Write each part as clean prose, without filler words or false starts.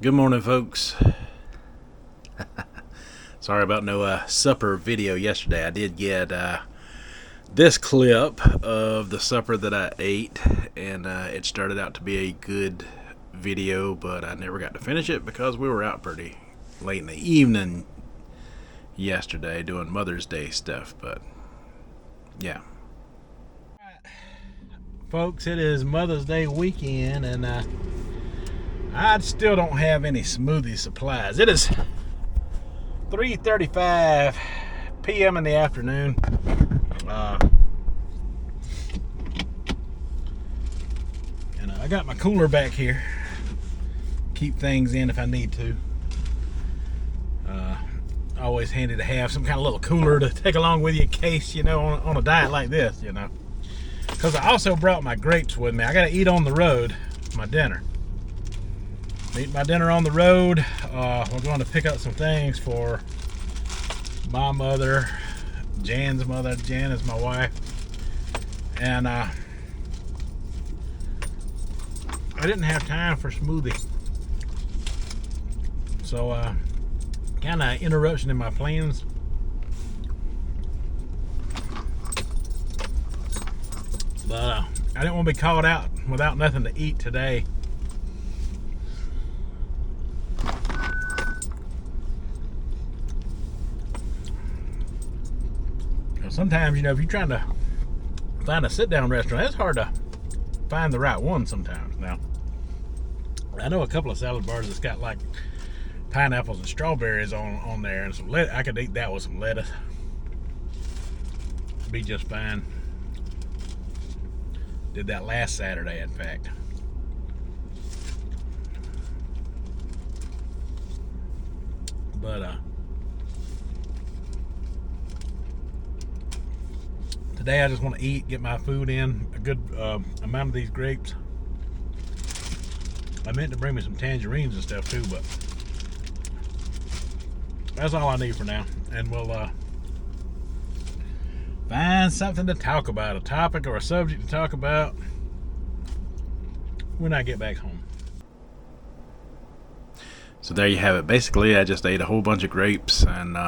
Good morning, folks. Sorry about no supper video yesterday. I did get this clip of the supper that I ate, and it started out to be a good video, but I never got to finish it because we were out pretty late in the evening yesterday doing Mother's Day stuff. But yeah, folks, it is Mother's Day weekend, and I still don't have any smoothie supplies. It is 3:35 p.m. in the afternoon. And I got my cooler back here. Keep things in if I need to. Always handy to have some kind of little cooler to take along with you in case, on a diet like this, Because I also brought my grapes with me. I got to eat on the road my dinner. Eat my dinner on the road. We're going to pick up some things for my mother, Jan's mother. Jan is my wife. And I didn't have time for smoothie. So kind of interruption in my plans. But I didn't want to be caught out without nothing to eat today. Sometimes, if you're trying to find a sit-down restaurant, it's hard to find the right one sometimes. Now, I know a couple of salad bars that's got like pineapples and strawberries on there, and some lettuce. I could eat that with some lettuce. Be just fine. Did that last Saturday, in fact. But today I just want to eat, get my food in, a good amount of these grapes. I meant to bring me some tangerines and stuff too, but that's all I need for now. And we'll find something to talk about, a topic or a subject to talk about when I get back home. So there you have it. Basically, I just ate a whole bunch of grapes and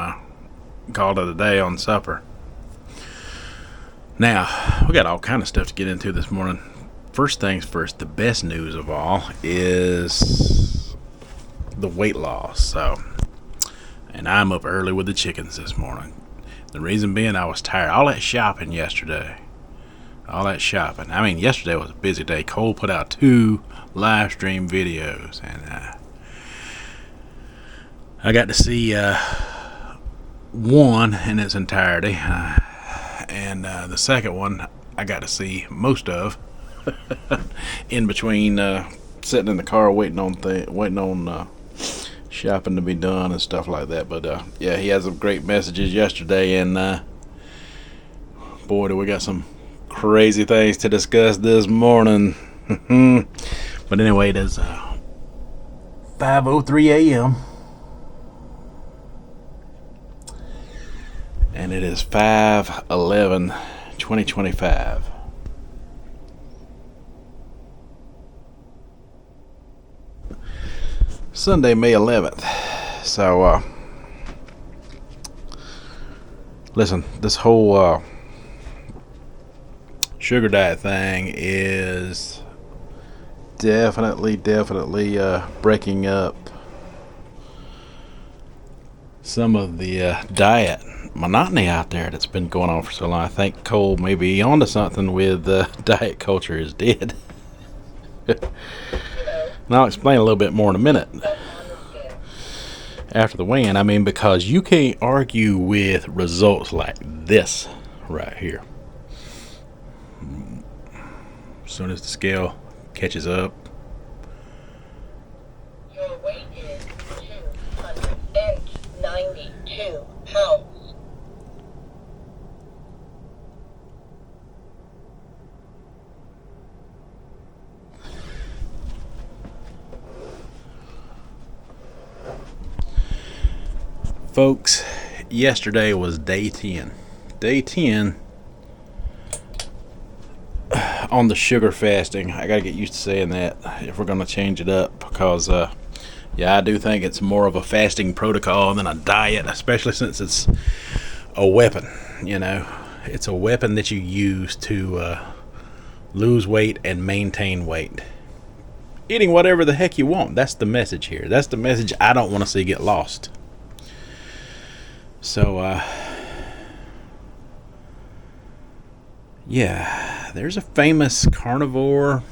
called it a day on supper. Now, we got all kind of stuff to get into this morning. First things first, the best news of all is the weight loss. And I'm up early with the chickens this morning. The reason being, I was tired. All that shopping yesterday. Yesterday was a busy day. Cole put out 2 live stream videos, and I got to see one in its entirety. And the second one I got to see most of in between sitting in the car waiting on shopping to be done and stuff like that. But yeah, he had some great messages yesterday, and boy, do we got some crazy things to discuss this morning. But anyway, it is 5:03 a.m. and it is 5/11/2025. Sunday, May 11th. So, listen, this whole sugar diet thing is definitely breaking up some of the diet monotony out there that's been going on for so long. I think Cole may be onto something with diet culture is dead. And I'll explain a little bit more in a minute after the weigh-in. Because you can't argue with results like this right here. As soon as the scale catches up, your weight is 292 pounds. folks, yesterday was day 10. Day 10 on the sugar fasting. I gotta get used to saying that if we're gonna change it up, because Yeah, I do think it's more of a fasting protocol than a diet, especially since it's a weapon. You know, it's a weapon that you use to lose weight and maintain weight. Eating whatever the heck you want. That's the message here. That's the message I don't want to see get lost. So, yeah, there's a famous carnivore,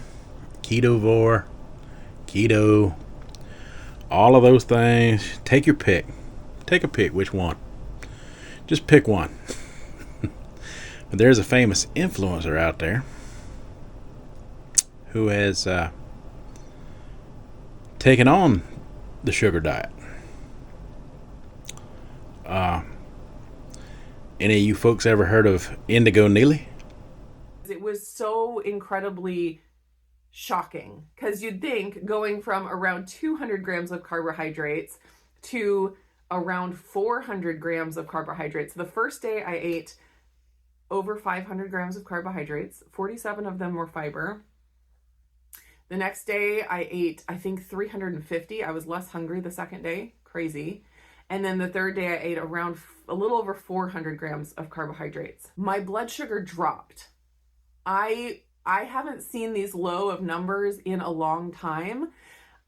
ketovore, keto, all of those things. Take your pick. Take a pick. Which one? Just pick one. But there's a famous influencer out there who has taken on the sugar diet. Any of you folks ever heard of Indigo Neely? It was so incredibly shocking, because you'd think going from around 200 grams of carbohydrates to around 400 grams of carbohydrates. The first day I ate over 500 grams of carbohydrates, 47 of them were fiber. The next day I ate, I think, 350. I was less hungry the second day. Crazy. And then the third day I ate around a little over 400 grams of carbohydrates. My blood sugar dropped. I haven't seen these low of numbers in a long time.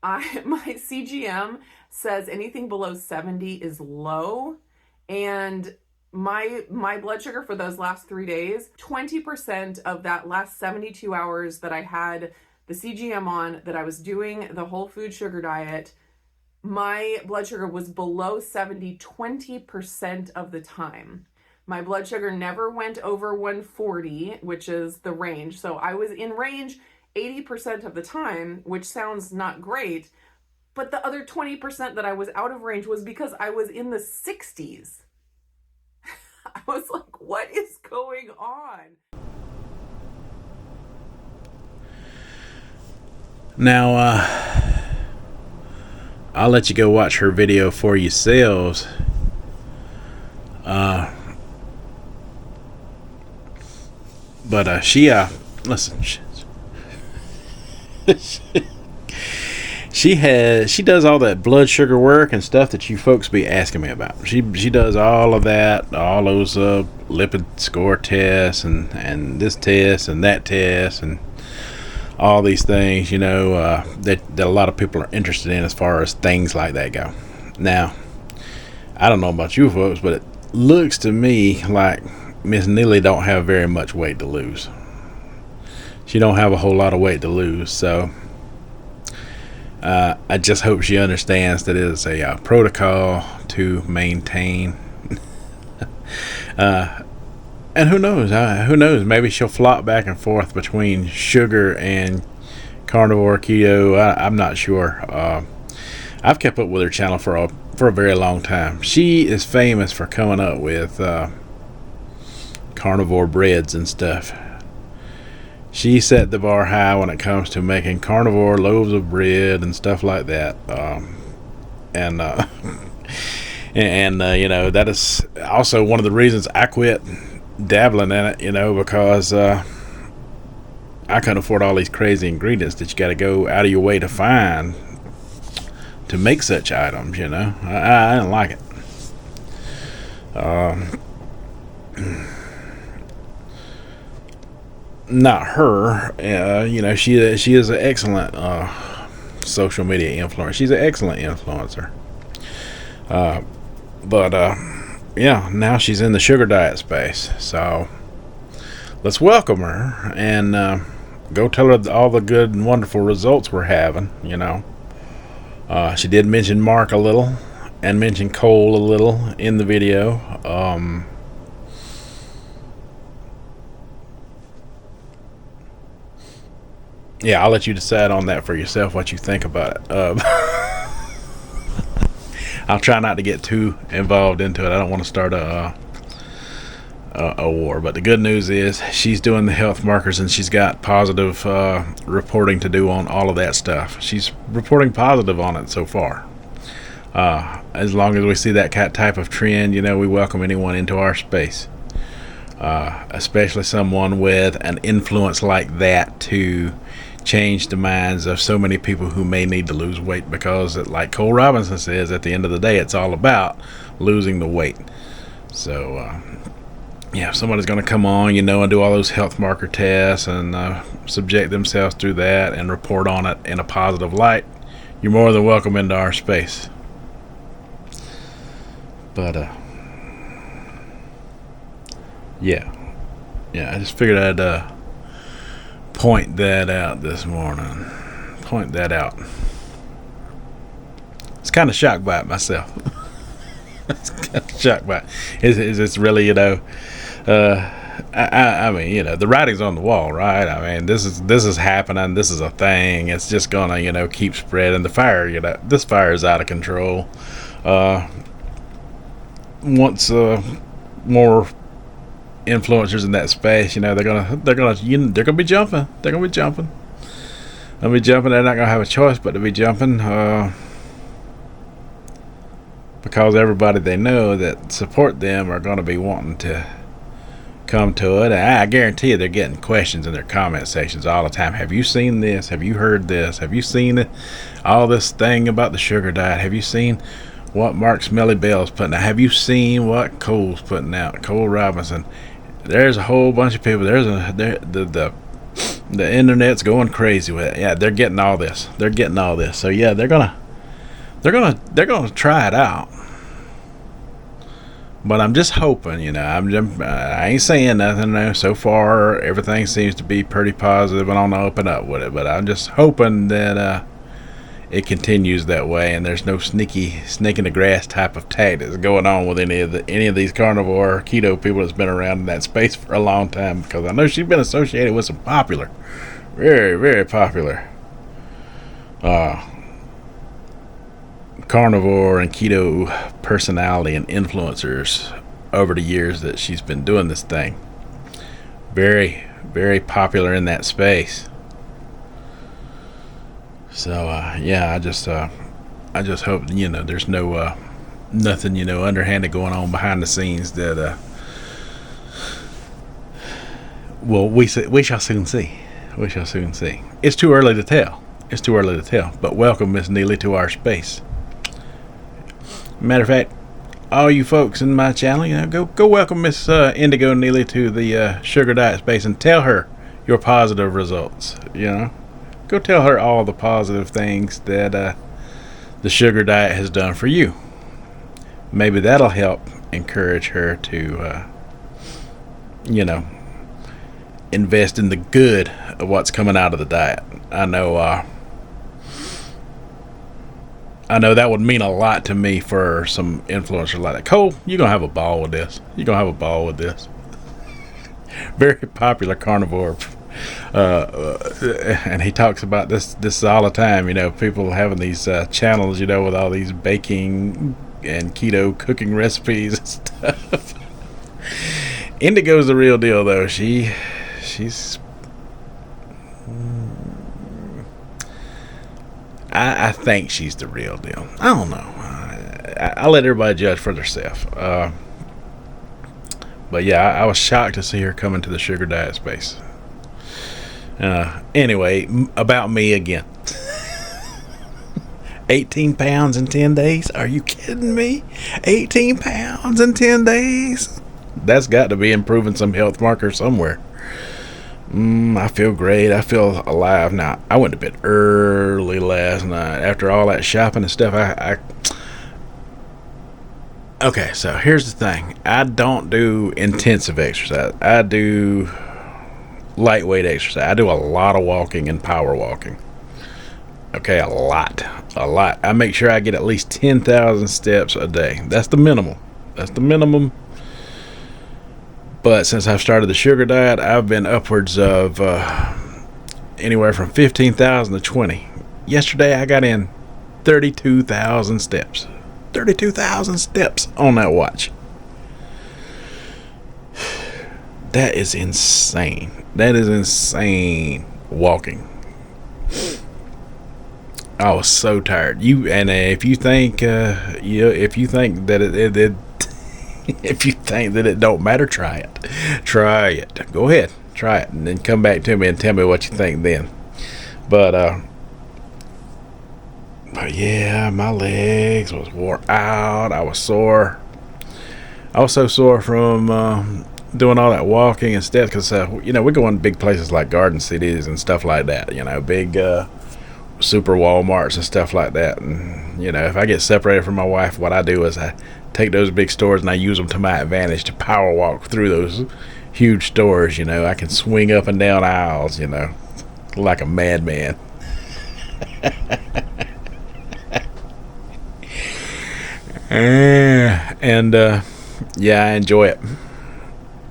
My CGM says anything below 70 is low. And my blood sugar for those last 3 days, 20% of that last 72 hours that I had the CGM on, that I was doing the whole food sugar diet, my blood sugar was below 70 20% of the time. My blood sugar never went over 140, which is the range. So I was in range 80% of the time, which sounds not great. But the other 20% that I was out of range was because I was in the 60s. I was like, what is going on? Now, I'll let you go watch her video for yourselves. But she listen, she does all that blood sugar work and stuff that you folks be asking me about. She does all of that, all those lipid score tests and this test and that test and all these things, you know, that a lot of people are interested in as far as things like that go. Now, I don't know about you folks, but it looks to me like Miss Neely don't have very much weight to lose. She don't have a whole lot of weight to lose, so I just hope she understands that it is a protocol to maintain. And who knows? Maybe she'll flop back and forth between sugar and carnivore, keto. I'm not sure. I've kept up with her channel for a very long time. She is famous for coming up with carnivore breads and stuff. She set the bar high when it comes to making carnivore loaves of bread and stuff like that. You know, that is also one of the reasons I quit dabbling in it, you know, because I couldn't afford all these crazy ingredients that you got to go out of your way to find to make such items, you know. I didn't like it. Not her, you know, she is an excellent social media influencer. She's an excellent influencer. But yeah, now she's in the sugar diet space. So let's welcome her and go tell her all the good and wonderful results we're having, you know. She did mention Mark a little and mention Cole a little in the video. Yeah, I'll let you decide on that for yourself, what you think about it. I'll try not to get too involved into it. I don't want to start a war. But the good news is she's doing the health markers and she's got positive reporting to do on all of that stuff. She's reporting positive on it so far. As long as we see that type of trend, you know, we welcome anyone into our space. Especially someone with an influence like that to change the minds of so many people who may need to lose weight, because like Cole Robinson says, at the end of the day, it's all about losing the weight. So yeah, if somebody's going to come on, and do all those health marker tests and subject themselves through that and report on it in a positive light, you're more than welcome into our space. But yeah, I just figured I'd point that out this morning. Point that out. It's kind of shocked by it myself. It's kind of shocked by it. It's really, I mean, the writing's on the wall, right? I mean, this is happening. This is a thing. It's just gonna, keep spreading. The fire, this fire is out of control. Once more influencers in that space, they're gonna be jumping. They're gonna be jumping. They're not gonna have a choice but to be jumping, because everybody they know that support them are gonna be wanting to come to it. And I guarantee you, they're getting questions in their comment sections all the time. Have you seen this? Have you heard this? Have you seen it? All this thing about the sugar diet? Have you seen what Mark Smelly Bell's putting out? Have you seen what Cole's putting out? Cole Robinson. There's a whole bunch of people. The internet's going crazy with it. Yeah, they're getting all this. So yeah, they're gonna try it out. But I'm just hoping, I ain't saying nothing now. So far, everything seems to be pretty positive and on the open up with it. But I'm just hoping that it continues that way, and there's no sneaky snake in the grass type of tactics going on with any of these carnivore keto people that's been around in that space for a long time. Because I know she's been associated with some popular, very, very popular carnivore and keto personality and influencers over the years that she's been doing this thing. Very, very popular in that space. So yeah, I just hope there's no nothing underhanded going on behind the scenes that well, we shall soon see. It's too early to tell. But welcome, Miss Neely, to our space. Matter of fact, all you folks in my channel, go welcome Miss Indigo Neely to the sugar diet space and tell her your positive results. Go tell her all the positive things that the sugar diet has done for you. Maybe that'll help encourage her to, invest in the good of what's coming out of the diet. I know that would mean a lot to me for some influencer like that. Cole, you're going to have a ball with this. Very popular carnivore. And he talks about this all the time. People having these channels, with all these baking and keto cooking recipes and stuff. Indigo's the real deal, though. She's I think she's the real deal. I don't know. I'll let everybody judge for themselves. But yeah, I was shocked to see her come into the sugar diet space. Anyway, about me again. 18 pounds in 10 days? Are you kidding me? 18 pounds in 10 days? That's got to be improving some health marker somewhere. I feel great. I feel alive now. I went to bed early last night after all that shopping and stuff. Okay, so here's the thing. I don't do intensive exercise. I do lightweight exercise. I do a lot of walking and power walking. Okay, a lot. I make sure I get at least 10,000 steps a day. That's the minimum. But since I've started the sugar diet, I've been upwards of anywhere from 15,000 to 20. Yesterday, I got in 32,000 steps. 32,000 steps on that watch. That is insane. Walking. I was so tired. If you think that if you think that it don't matter, try it. Go ahead, try it, and then come back to me and tell me what you think then. But yeah, my legs was wore out. I was sore. I was so sore from doing all that walking and stuff, because you know, we're going to big places like Garden Cities and stuff like that. You know, big super Walmarts and stuff like that. And you know, if I get separated from my wife, what I do is I take those big stores and I use them to my advantage to power walk through those huge stores. You know, I can swing up and down aisles, you know, like a madman. And yeah, I enjoy it.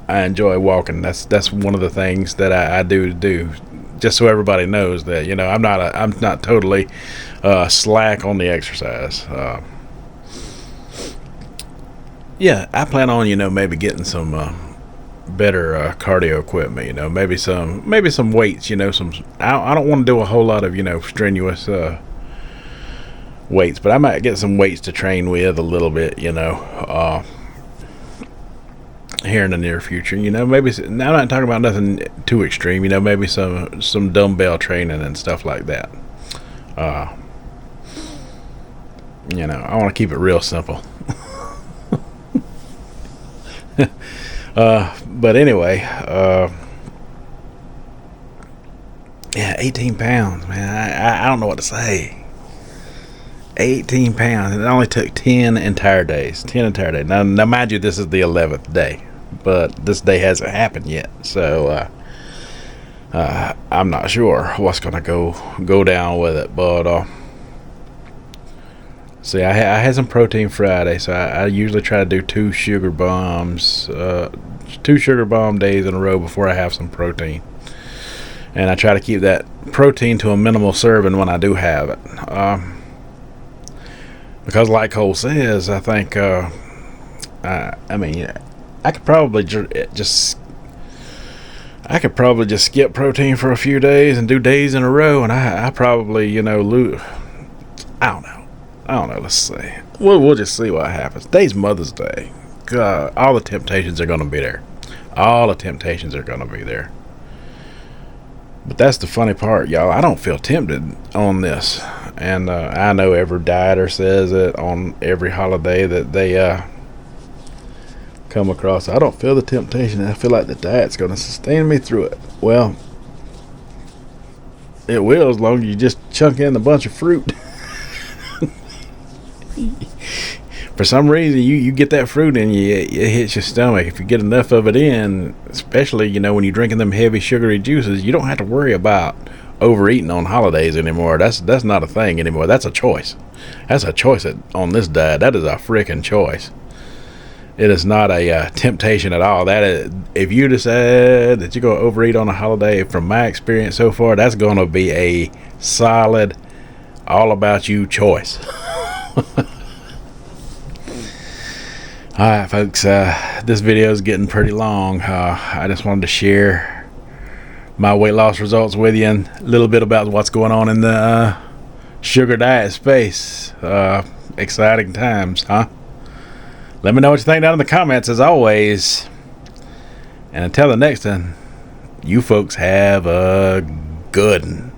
I enjoy walking. That's one of the things that I do. Just so everybody knows that, you know, I'm not totally slack on the exercise. Yeah, I plan on, you know, maybe getting some better cardio equipment. You know, maybe some weights. You know, I don't want to do a whole lot of, you know, strenuous weights, but I might get some weights to train with a little bit. You know, here in the near future. You know, maybe I'm not talking about nothing too extreme. You know, maybe some dumbbell training and stuff like that. You know, I want to keep it real simple. But anyway, yeah, 18 pounds, man. I don't know what to say. 18 pounds. It only took 10 entire days. 10 entire days. Now mind you, this is the 11th day, but this day hasn't happened yet. So I'm not sure what's gonna go down with it. But see, I had some protein Friday, so I usually try to do 2 sugar bombs days in a row before I have some protein. And I try to keep that protein to a minimal serving when I do have it. Because like Cole says, I think, I mean, I could probably just skip protein for a few days and do days in a row, and I probably, you know, lose. I don't know. Let's see. We'll just see what happens. Today's Mother's Day. God, all the temptations are going to be there. But that's the funny part, y'all. I don't feel tempted on this. And I know every dieter says it on every holiday that they come across. I don't feel the temptation. I feel like the diet's going to sustain me through it. Well, it will, as long as you just chunk in a bunch of fruit. For some reason, you get that fruit in you, it hits your stomach. If you get enough of it in, especially, you know, when you're drinking them heavy sugary juices, you don't have to worry about overeating on holidays anymore. That's not a thing anymore. That's a choice. That's a choice on this diet. That is a freaking choice. It is not a temptation at all. That is, if you decide that you're going to overeat on a holiday, from my experience so far, that's going to be a solid, all about you choice. Alright, folks, this video is getting pretty long. I just wanted to share my weight loss results with you and a little bit about what's going on in the sugar diet space. Exciting times, huh? Let me know what you think down in the comments, as always. And until the next time, you folks have a good one.